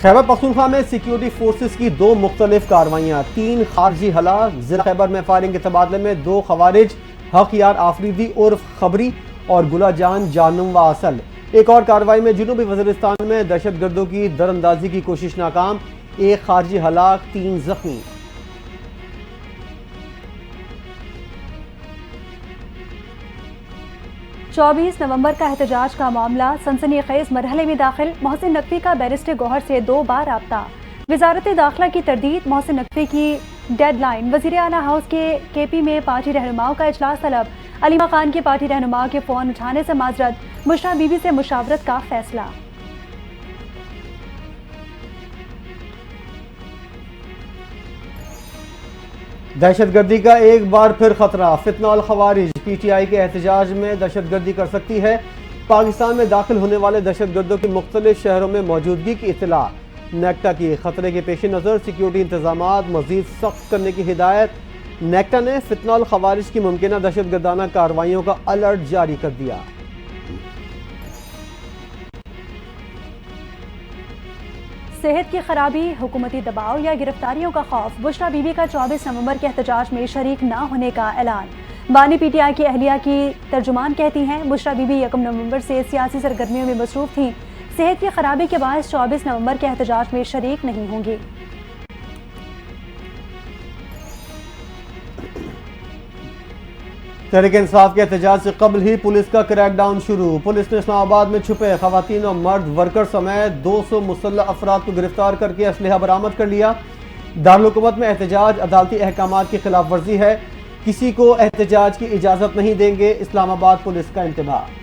खैबर पख्तूनख्वा में security forces की दो मुख्तलिफ कार्रवाइयाँ, 3 खारजी हलाक। जिला खैबर में फायरिंग के तबादले में 2 खवारिज हक यार आफरीदी उर्फ खबरी और गुलाजान जानम व असल। एक और कार्रवाई में जनूबी वज़ीरिस्तान में दहशतगर्दों की दरअंदाजी की कोशिश नाकाम, 1 खारजी हलाक 3 जख्मी। चौबीस नवंबर का एहतजाज का मामला सनसनीखेज मरहले में दाखिल। मोहसिन नकवी का बैरिस्टर गौहर से 2 बार राब्ता। वजारत दाखिला की तरदीद, मोहसिन नकवी की डेडलाइन। वज़ीर आला हाउस के केपी में पार्टी रहनुमाओं का इजलास तलब। अलीमा खान की पार्टी रहनुमाओं के फोन उठाने से माजरत। मुशरा बीबी से मुशावरत का फैसला। दहशतगर्दी का एक बार फिर खतरा, फितना और खवारिज PTI के एहतजाज में दहशतगर्दी कर सकती है। पाकिस्तान में दाखिल होने वाले दहशतगर्दों की मुख्तलिफ शहरों में मौजूदगी की इत्तला। नेक्टा की खतरे के पेश नज़र सिक्योरिटी इंतजामात मजीद सख्त करने की हिदायत। नेक्टा ने फितना और खवारिज की मुमकिन दहशतगर्दाना कार्रवाइयों का अलर्ट जारी कर दिया। सेहत की खराबी, हुकूमती दबाव या गिरफ्तारियों का खौफ। बुशरा बीबी का 24 नवंबर के एहतजाज में शरीक न होने का ऐलान। बानी PTI की अहलिया की तर्जुमान कहती हैं, बुशरा बीबी 1 नवंबर से सियासी सरगर्मियों में मसरूफ थीं। सेहत की खराबी के बायस 24 नवंबर के एहतजाज में शरीक नहीं होंगी। तहरीक इंसाफ के एहतजाज से कबल ही पुलिस का क्रैकडाउन शुरू। पुलिस ने इस्लामाबाद में छुपे खवातीन और मर्द वर्कर समेत 200 मुसल्लह अफराद को गिरफ्तार करके असलहा बरामद कर लिया। दारुल हुकूमत में एहतजाज अदालती अहकामात की खिलाफ वर्जी है, किसी को एहतजाज की इजाजत नहीं देंगे, इस्लामाबाद पुलिस का इंतबाह।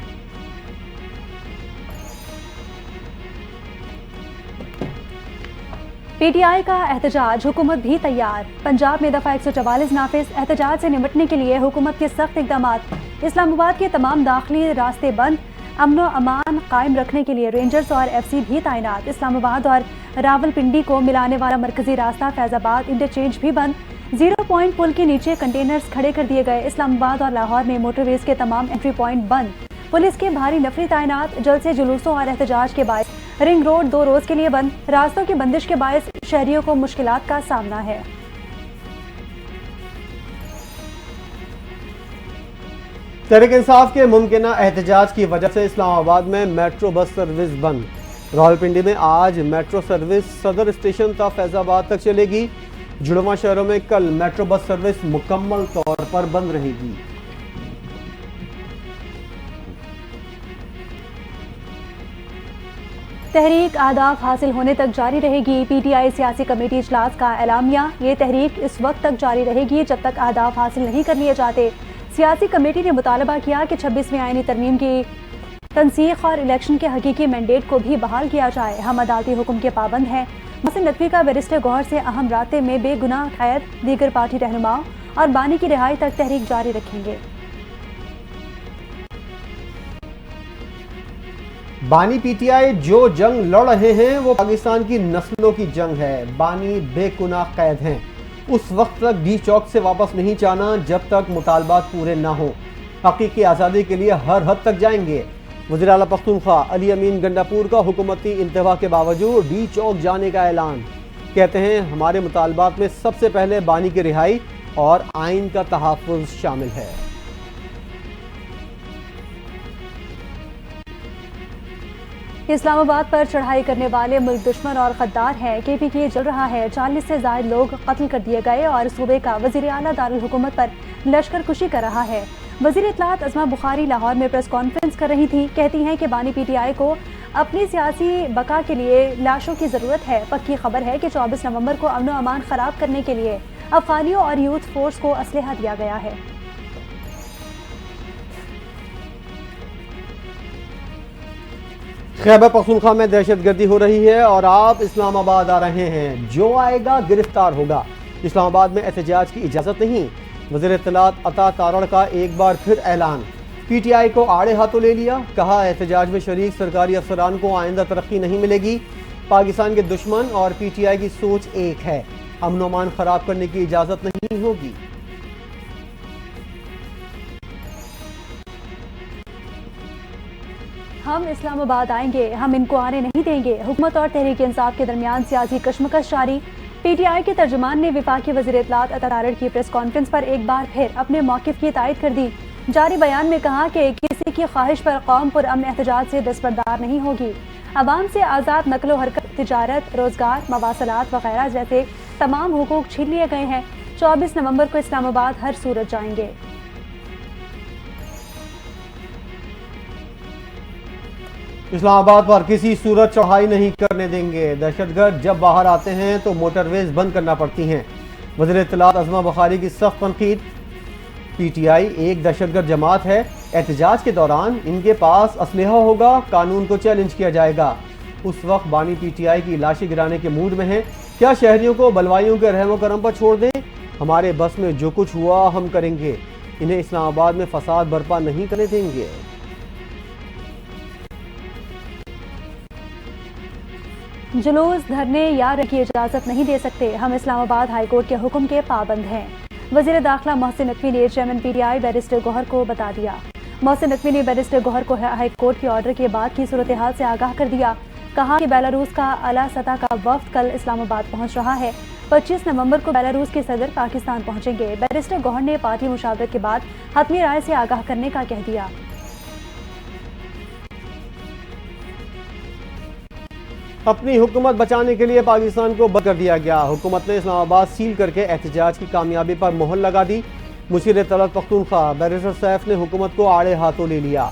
PTI का एहतजाज, हुकूमत भी तैयार। पंजाब में दफा 144 नाफिज। एहतजाज से निपटने के लिए हुकूमत के सख्त इक़दामात। इस्लामाबाद के तमाम दाखिली रास्ते बंद। अमनो अमान कायम रखने के लिए रेंजर्स और FC भी तैनात। इस्लामाबाद और रावलपिंडी को मिलाने वाला मरकजी रास्ता फैजाबाद इंटरचेंज भी बंद। 0 पॉइंट पुल के नीचे कंटेनर्स खड़े कर दिए गए। इस्लामाबाद और लाहौर में मोटरवेज के तमाम एंट्री पॉइंट बंद। पुलिस के भारी नफरी तैनात। जलसे जुलूसों और एहतजाज के बायस रिंग रोड 2 रोज के लिए बंद। रास्तों की बंदिश के बायस शहरियों को मुश्किलात का सामना है। तहरीक इंसाफ के मुमकिन एहतजाज की वजह से इस्लामाबाद में मेट्रो बस सर्विस बंद। रावलपिंडी में आज मेट्रो सर्विस सदर स्टेशन तक फैजाबाद तक चलेगी। जुड़वा शहरों में कल मेट्रो बस सर्विस मुकम्मल तौर पर बंद रहेगी। तहरीक आदाफ हासिल होने तक जारी रहेगी। PTI सियासी कमेटी इजलास का एलामिया। ये तहरीक इस वक्त तक जारी रहेगी जब तक अहदाफ हासिल नहीं कर लिए जाते। सियासी कमेटी ने मुतालबा किया कि 26वीं आईनी तरमीम की तनसीख और इलेक्शन के हकीकी मैंडेट को भी बहाल किया जाए। हम अदालती हुक्म के पाबंद हैं। मोहसिन नकवी का बैरिस्टर गौहर से अहम रास्ते में बेगुनाह कैद, दीगर पार्टी रहनुमाओं और बानी की रिहाई तक तहरीक जारी रखेंगे। बानी PTI जो जंग लड़ रहे हैं वो पाकिस्तान की नस्लों की जंग है। बानी बेगुनाह कैद हैं। उस वक्त तक डी चौक से वापस नहीं जाना जब तक मुतालबात पूरे ना हो। हकीकी आज़ादी के लिए हर हद तक जाएंगे। वज़ीर आला पख्तूनख्वा अली अमीन गंडापुर का हुकूमती इंतबा के बावजूद डी चौक जाने का ऐलान। कहते हैं, हमारे मुतालबात में सबसे पहले बानी की रिहाई और आइन का तहफ़्फ़ुज़ शामिल है। इस्लामाबाद पर चढ़ाई करने वाले मुल्क दुश्मन और गद्दार हैं। KPK जल रहा है। 40 से ज़ायद लोग कत्ल कर दिए गए और सूबे का वज़ीर आला दारुल हुकूमत पर लश्कर कुशी कर रहा है। वज़ीर इत्तलात अज़मा बुखारी लाहौर में प्रेस कॉन्फ्रेंस कर रही थी। कहती हैं कि बानी PTI को अपनी सियासी बका के लिए लाशों की ज़रूरत है। पक्की खबर है कि 24 नवंबर को अमन अमान ख़राब करने के लिए अफ़गानियों और यूथ फोर्स को असलहा दिया गया है। खैबर पख्तूनख्वा में दहशतगर्दी हो रही है और आप इस्लामाबाद आ रहे हैं। जो आएगा गिरफ्तार होगा। इस्लामाबाद में एहतजाज की इजाज़त नहीं। वज़ीर इत्तलात अता तारड़ का एक बार फिर ऐलान। PTI को आड़े हाथों ले लिया। कहा, एहतजाज में शरीक सरकारी अफसरान को आइंदा तरक्की नहीं मिलेगी। पाकिस्तान के दुश्मन और PTI की सोच एक है। अमन अमान खराब करने की इजाज़त नहीं होगी। हम इस्लामाबाद आएंगे, हम इनको आने नहीं देंगे। हुकूमत और तहरीक इंसाफ के दरमियान सियासी कशमकश जारी। पीटीआई के तर्जुमान ने वफाकी वज़ीर इत्तलात अता तारड़ की प्रेस कॉन्फ्रेंस पर एक बार फिर अपने मौक़िफ़ की तायद कर दी। जारी बयान में कहा कि किसी की ख्वाहिश पर कौम पुरअमन एहतजाज से दस्तबरदार नहीं होगी। अवाम से आज़ाद नकलो हरकत, तिजारत, रोजगार, मवासलात वगैरह जैसे तमाम हुकूक छीन लिए गए हैं। 24 नवंबर को इस्लामाबाद हर सूरत जाएंगे। इस्लामाबाद पर किसी सूरत चढ़ाई नहीं करने देंगे। दहशतगर्द जब बाहर आते हैं तो मोटरवेज बंद करना पड़ती हैं। वज़ीर इत्तलात अज़मा बुखारी की सख्त तनकीद। पीटीआई एक दहशतगर्द जमात है। एहतजाज के दौरान इनके पास असलहा होगा, कानून को चैलेंज किया जाएगा। उस वक्त बानी पीटीआई की लाशें गिराने के मूड में हैं। क्या शहरियों को बलवाइयों के रहमो करम पर छोड़ दें? हमारे बस में जो कुछ हुआ हम करेंगे। इन्हें इस्लामाबाद में फसाद बर्पा नहीं करने देंगे। जुलूस, धरने या रैली की इजाज़त नहीं दे सकते। हम इस्लामाबाद हाई कोर्ट के हुक्म के पाबंद हैं। वज़ीर दाखिला मोहसिन नकवी ने चेयरमैन पीटीआई बैरिस्टर गौहर को बता दिया। मोहसिन नकवी ने बैरिस्टर गौहर को हाई कोर्ट के ऑर्डर के बाद की सूरत हाल से आगाह कर दिया। कहा कि बेलारूस का आला सतह का वफ्द कल इस्लामाबाद पहुंच रहा है। 25 नवंबर को बेलारूस के सदर पाकिस्तान पहुंचेंगे। बैरिस्टर गौहर ने पार्टी मुशावरत के बाद हतमी राय से आगाह करने का कह दिया। अपनी हुकूमत बचाने के लिए पाकिस्तान को बंद कर दिया गया। हुकूमत ने इस्लामाबाद सील करके एहतजाज की कामयाबी पर मोहर लगा दी। मुशीर तलत पख्तूनख्वा बैरिस्टर सैफ ने हुकूमत को आड़े हाथों ले लिया।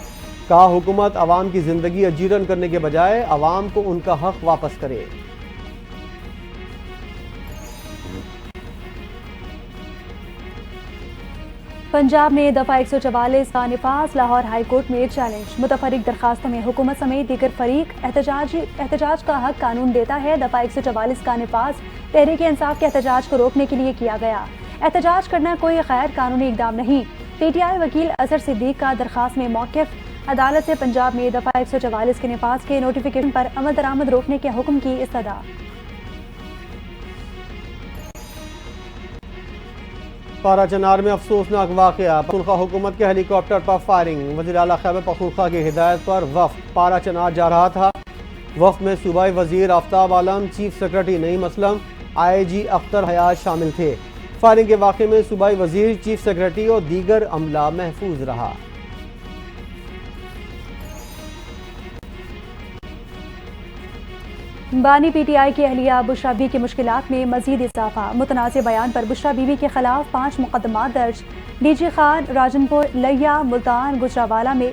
कहा हुकूमत अवाम की जिंदगी अजीरन करने के बजाय अवाम को उनका हक वापस करे। पंजाब में दफा 144 का निफाज। लाहौर हाई कोर्ट में चैलेंज। मुतफरिक दरखास्तों में हुकूमत समेत दीगर फरीक एहतजाज का हक कानून देता है। दफा 144 का निफाज तहरीक इंसाफ के एहतजाज को रोकने के लिए किया गया। एहतजाज करना कोई गैर कानूनी इकदाम नहीं। पीटीआई वकील अजहर सिद्दीक का दरखास्त में मौक़िफ़। अदालत से पंजाब में दफा 144 के निफाज के नोटिफिकेशन पर अमल दरामद रोकने के हुक्म की इस्तदा। पारा चनार में अफसोसनाक वाक़या। पख्तूनख्वा हुकूमत के हेलीकॉप्टर पर फायरिंग। वज़ीर आला खैबर पख्तूनख्वा की हिदायत पर वफ़द पारा चनार जा रहा था। वफ़द में सूबाई वज़ीर Aftab Alam, chief secretary Naeem Aslam, IG Akhtar Hayat शामिल थे। फायरिंग के वाक़े में सूबाई वज़ीर, चीफ सेक्रेटरी और दीगर अमला महफूज रहा। बानी पीटीआई की अहलिया बुशरा बीबी की मुश्किलात में मजीद इजाफा। मुतनाज़ बयान पर बुशरा बीबी के खिलाफ 5 मुकदमात दर्ज। डीजी खान, राजनपुर, लिया, मुल्तान, गुजरावाला में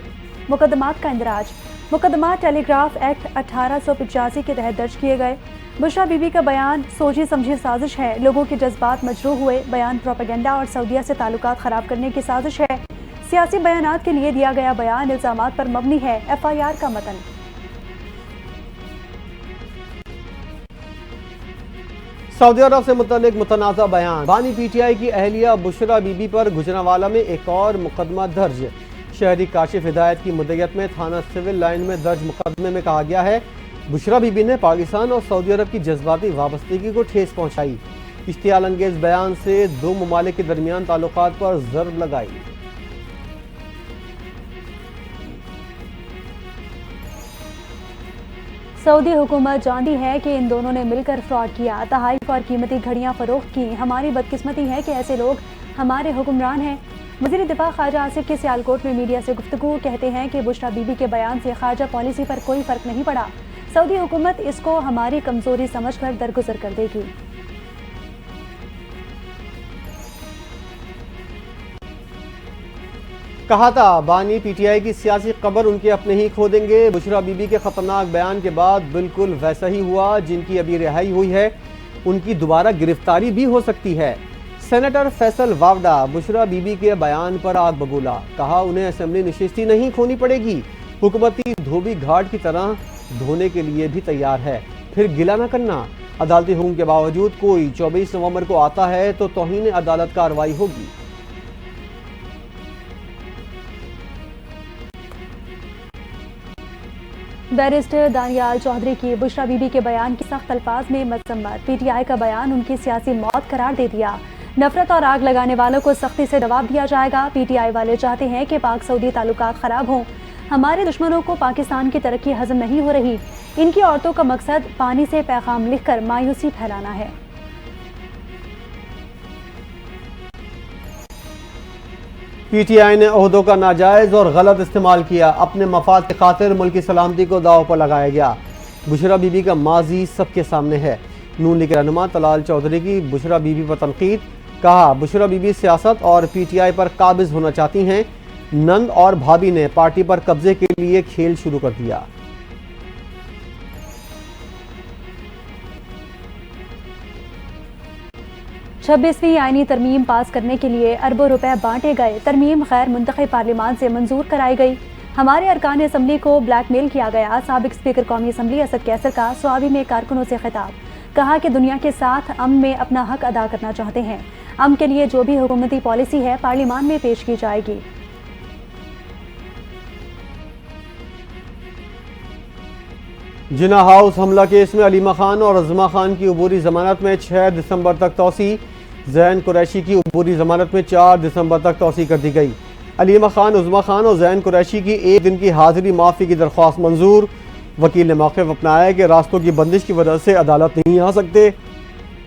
मुकदमात का इंदराज। मुकदमात टेलीग्राफ एक्ट 1885 के तहत दर्ज किए गए। बुशरा बीबी का बयान सोची समझी साजिश है। लोगों के जज्बात मजरूह हुए। बयान प्रोपेगेंडा और सऊदीया से ताल्लुकात खराब करने की साजिश है। सियासी बयानात के लिए दिया गया बयान इल्जामात पर मबनी है। FIR का मतन। सऊदी अरब से मुतल्लिक मुतनाज़ा बयान। बानी पीटीआई की अहलिया बुशरा बीबी पर गुजरांवाला में एक और मुकदमा दर्ज। शहरी काशिफ हिदायत की मुद्दत में थाना सिविल लाइन में दर्ज मुकदमे में कहा गया है बुशरा बीबी ने पाकिस्तान और सऊदी अरब की जज्बाती वाबस्तगी को ठेस पहुंचाई। इश्तियाल अंगेज बयान से दो ममालिक के दरमियान ताल्लुकात पर ज़र्ब लगाई। सऊदी हुकूमत जानती है कि इन दोनों ने मिलकर फ्रॉड किया, तहाइफ और कीमती घड़ियां फरोख्त की। हमारी बदकिस्मती है कि ऐसे लोग हमारे हुक्मरान हैं। वज़ीर दिफा ख्वाजा आसिफ के सियालकोट में मीडिया से गुफ्तगू कहते हैं कि बुशरा बीबी के बयान से ख्वाजा पॉलिसी पर कोई फ़र्क नहीं पड़ा। सऊदी हुकूमत इसको हमारी कमज़ोरी समझकर दरगुजर कर देगी। कहा था बानी पीटीआई की सियासी कब्र उनके अपने ही खो देंगे। बुशरा बीबी के खतरनाक बयान के बाद बिल्कुल वैसा ही हुआ। जिनकी अभी रिहाई हुई है उनकी दोबारा गिरफ्तारी भी हो सकती है। सेनेटर फैसल वावडा बुशरा बीबी के बयान पर आग बबूला। कहा उन्हें असेंबली नशिस्ती नहीं खोनी पड़ेगी। हुकूमती धोबी घाट की तरह धोने के लिए भी तैयार है, फिर गिला न करना। अदालती हुक्म के बावजूद कोई 24 नवंबर को आता है तो तौहीन अदालत कार्रवाई होगी। बैरिस्टर दानियाल चौधरी की बुशरा बीबी के बयान की सख्त अल्फाज में मजम्मत। पीटीआई का बयान उनकी सियासी मौत करार दे दिया। नफरत और आग लगाने वालों को सख्ती से जवाब दिया जाएगा। पीटीआई वाले चाहते हैं कि पाक सऊदी ताल्लुकात खराब हों। हमारे दुश्मनों को पाकिस्तान की तरक्की हजम नहीं हो रही। इनकी औरतों का मकसद पानी से पैगाम लिखकर मायूसी फैलाना है। पीटीआई ने ओहदों का नाजायज और गलत इस्तेमाल किया, अपने मफाद की खातिर मुल्क की सलामती को दाव पर लगाया गया। बुशरा बीबी का माजी सबके सामने है। नून लीग रहनुमा तलाल चौधरी की बुशरा बीबी पर तनकीद, कहा बुशरा बीबी सियासत और पीटीआई पर काबिज होना चाहती हैं। नंद और भाभी ने पार्टी पर कब्जे के लिए खेल शुरू कर दिया। छब्बीसवीं आईनी तरमीम पास करने के लिए अरबों रुपए बांटे गए। तरमीम गैर मुंतखब पार्लियामान से मंजूर कराई गई। हमारे अरकान असम्बली को ब्लैकमेल किया गया। साबिक स्पीकर कौमी असम्बली असद कैसर का स्वाबी में कारकुनों से खिताब, कहा कि दुनिया के साथ अमन में अपना हक अदा करना चाहते हैं। अमन के लिए जो भी हुकूमती पॉलिसी है पार्लियामान में पेश की जाएगी। जिना हाउस हमला केस में अलीमा खान और अजमा खान की अबूरी जमानत में 6 दिसंबर तक तौसी। जैन कुरैशी की अबूरी जमानत में 4 दिसंबर तक तौसी कर दी गई। अलीमा खान, उज़मा खान और जैन कुरैशी की एक दिन की हाजिरी माफ़ी की दरख्वास्त मंजूर। वकील ने मौक़िफ़ अपनाया कि रास्तों की बंदिश की वजह से अदालत नहीं आ सकते।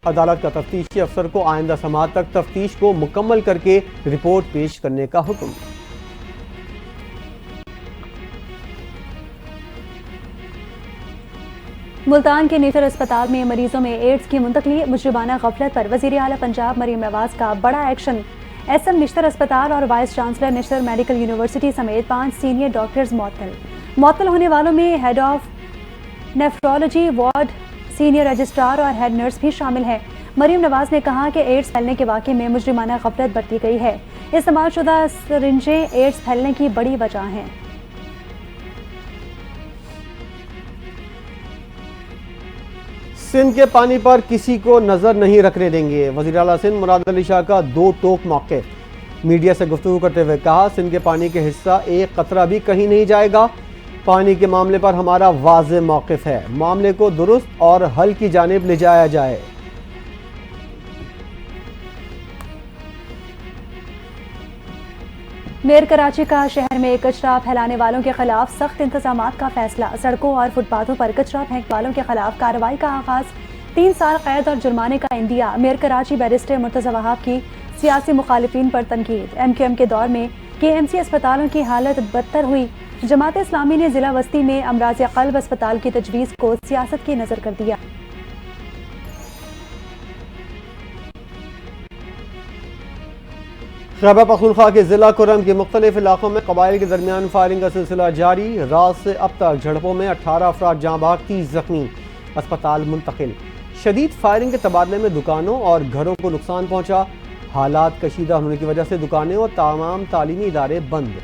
अदालत का तफ्तीशी अफसर को आइंदा समाअत तक तफ्तीश को मुकम्मल करके रिपोर्ट पेश करने का हुक्म। मुल्तान के नेचर अस्पताल में मरीजों में एड्स की मुंतकली, मुजरिमाना गफलत पर वज़ीर आला पंजाब मरीम नवाज का बड़ा एक्शन। एसएम निश्तर अस्पताल और vice chancellor Nishtar medical university समेत 5 सीनियर डॉक्टर्स मुअत्तल होने वालों में head of nephrology ward, senior registrar और हेड नर्स भी शामिल है। मरीम नवाज ने कहा कि एड्स फैलने के वाक़े में मुजरिमाना गफलत बरती गई है। इस्तेमाल शुदा सिरिंजें एड्स फैलने की बड़ी वजह हैं। सिंध के पानी पर किसी को नजर नहीं रखने देंगे। वज़ीर आला सिंध मुराद अली शाह का 2 टोक मौके। मीडिया से गुफ्तगू करते हुए कहा, सिंध के पानी के हिस्सा एक कतरा भी कहीं नहीं जाएगा। पानी के मामले पर हमारा वाज़ेह मौक़िफ़ है। मामले को दुरुस्त और हल की जानिब ले जाया जाए। मेयर कराची का शहर में कचरा फैलाने वालों के खिलाफ सख्त इंतजामात का फैसला। सड़कों और फुटपाथों पर कचरा फेंकने वालों के खिलाफ कार्रवाई का आगाज। 3 साल कैद और जुर्माने का India. Mayor Karachi barrister Murtaza Wahab की सियासी मुखालिफिन पर तनकीद। MQM के दौर में KMC अस्पतालों की हालत बदतर हुई। जमात इस्लामी ने जिला वस्ती में अमराज क़ल्ब अस्पताल की तजवीज़ को सियासत की नजर कर दिया। खैबर पख्तूनख्वा के जिला कुरम के मुख्तलिफ इलाकों में कबाइल के दरमियान फायरिंग का सिलसिला जारी। रात से अब तक झड़पों में 18 अफराद जाँ बहक, 30 जख्मी, अस्पताल मुंतकिल। शदीद फायरिंग के तबादले में दुकानों और घरों को नुकसान पहुंचा। हालात कशीदा होने की वजह से दुकानें और तमाम तालीमी इदारे बंद।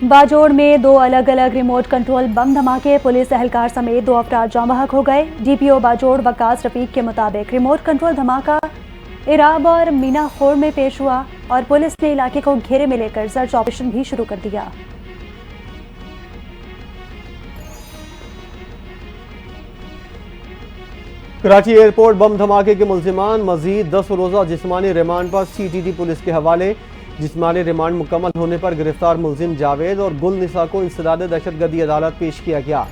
बाजोड़ में 2 अलग अलग रिमोट कंट्रोल बम धमाके। पुलिस एहलकार समेत 2 अफराद जाँ बहक हो गए। DPO बाजोड़ वकास रफीक के मुताबिक रिमोट कंट्रोल धमाका इराब और मीना खोर में पेश हुआ और पुलिस ने इलाके को घेरे में लेकर सर्च ऑपरेशन भी शुरू कर दिया। कराची एयरपोर्ट बम धमाके के मुल्जिमान मजीद 10 रोज़ा जिस्मानी रिमांड पर CTD पुलिस के हवाले। जिस्मानी रिमांड मुकम्मल होने पर गिरफ्तार मुल्जिम जावेद और गुल निसा को इंसदाद दहशतगर्दी अदालत पेश किया गया।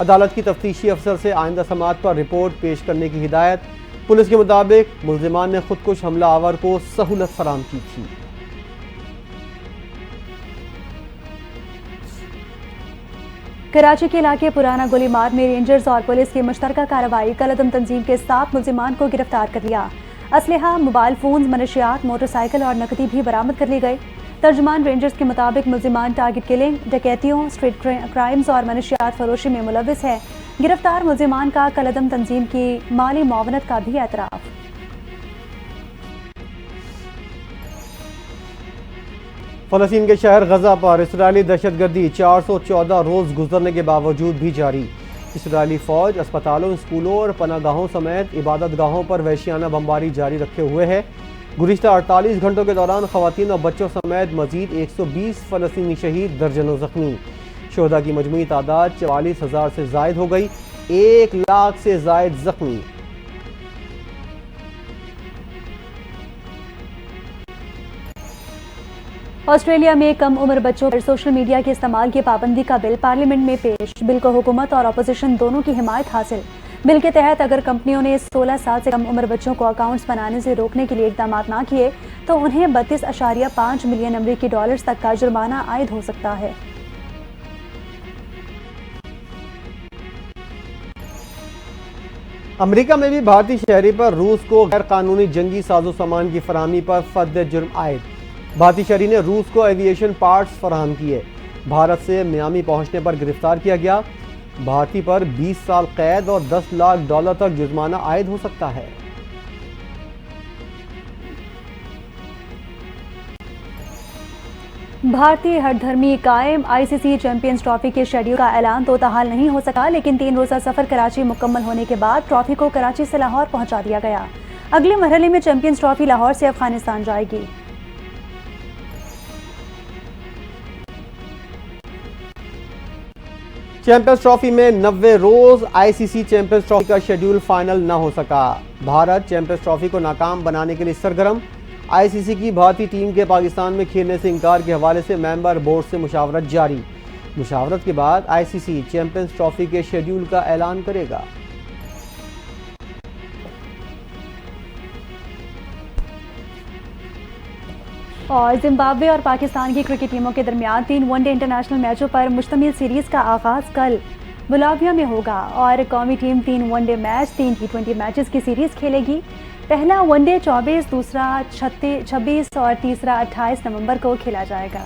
अदालत की तफ्तीशी अफसर से आइंदा समाअत पर रिपोर्ट पेश करने की हिदायत। पुलिस के मुताबिक मुल्जिमान ने खुदकुश हमला आवर को सहूलत फराम की थी। कराची के इलाके पुराना गोली मार्ग में रेंजर्स और पुलिस की मुश्तरका कार्रवाई। कलअदम तंजीम के 7 मुल्जिमान को गिरफ्तार कर लिया। असलहा, मोबाइल फोन, मनशियात, मोटरसाइकिल और नकदी भी बरामद कर ली गई। तर्जुमान रेंजर्स के मुताबिक मुल्जिमान टारगेट किलिंग, डकैतियों, स्ट्रीट क्राइम्स और मनशियात फरोशी में मुलविस है। गिरफ्तार मुल्जिमान का कलअदम तंजीम की माली मुआवनत का भी एतराफ़। फ़लस्तीन के शहर गजा पर इसराइली दहशतगर्दी 414 रोज़ गुजरने के बावजूद भी जारी। इसराइली फ़ौज अस्पतालों, स्कूलों और पनागाहों समेत इबादत गाहों पर वहशियाना बमबारी जारी रखे हुए है। गुज़िश्ता 48 घंटों के दौरान ख़वातीन और बच्चों समेत मजीद 120 फ़लस्तीनी शहीद, दर्जनों ज़ख्मी। शोहदा की मजमूई तादाद 44,000 से ज़ायद हो गई। 1 लाख से ज़ायद ज़ख्मी। ऑस्ट्रेलिया में कम उम्र बच्चों पर सोशल मीडिया के इस्तेमाल की पाबंदी का बिल पार्लियामेंट में पेश। बिल को हुकूमत और अपोजिशन दोनों की हिमायत हासिल। बिल के तहत अगर कंपनियों ने 16 साल से कम उम्र बच्चों को अकाउंट्स बनाने से रोकने के लिए इकदाम ना किए तो उन्हें 32.5 मिलियन अमरीकी डॉलर्स तक का जुर्माना आयद हो सकता है। अमेरिका में भी भारतीय शहरी पर रूस को गैर कानूनी जंगी साजो सामान की फराहमी पर फर्द जुर्म आयद। भारतीय शहरी ने रूस को एविएशन पार्ट्स फराहम किए। भारत से मियामी पहुंचने पर गिरफ्तार किया गया। भारतीय पर 20 साल कैद और 10 लाख डॉलर तक जुर्माना आयद हो सकता है। भारतीय हठधर्मी कायम। आईसीसी चैंपियंस ट्रॉफी के शेड्यूल का ऐलान तो ताहाल नहीं हो सका, लेकिन 3 रोज़ा सफर कराची मुकम्मल होने के बाद ट्रॉफी को कराची से लाहौर पहुंचा दिया गया। अगले मरहले में चैंपियंस ट्रॉफी लाहौर से अफगानिस्तान जाएगी। चैंपियंस ट्रॉफी में 90 रोज आईसीसी चैंपियंस ट्रॉफी का शेड्यूल फाइनल न हो सका। भारत चैंपियंस ट्रॉफी को नाकाम बनाने के लिए सरगर्म। आईसीसी की भारतीय टीम के पाकिस्तान में खेलने से इंकार के हवाले से मेंबर बोर्ड से मुशावरत जारी। मुशावरत के बाद आईसीसी चैंपियंस ट्रॉफी के शेड्यूल का ऐलान करेगा। और जिम्बाब्वे और पाकिस्तान की क्रिकेट टीमों के दरमियान 3 वनडे इंटरनेशनल मैचों पर मुश्तमिल सीरीज का आगाज कल बुलाविया में होगा और कौमी team 3 one day match 3 T20 matches की सीरीज खेलेगी। पहला वनडे 24, दूसरा 26 और तीसरा 28 नवंबर को खेला जाएगा।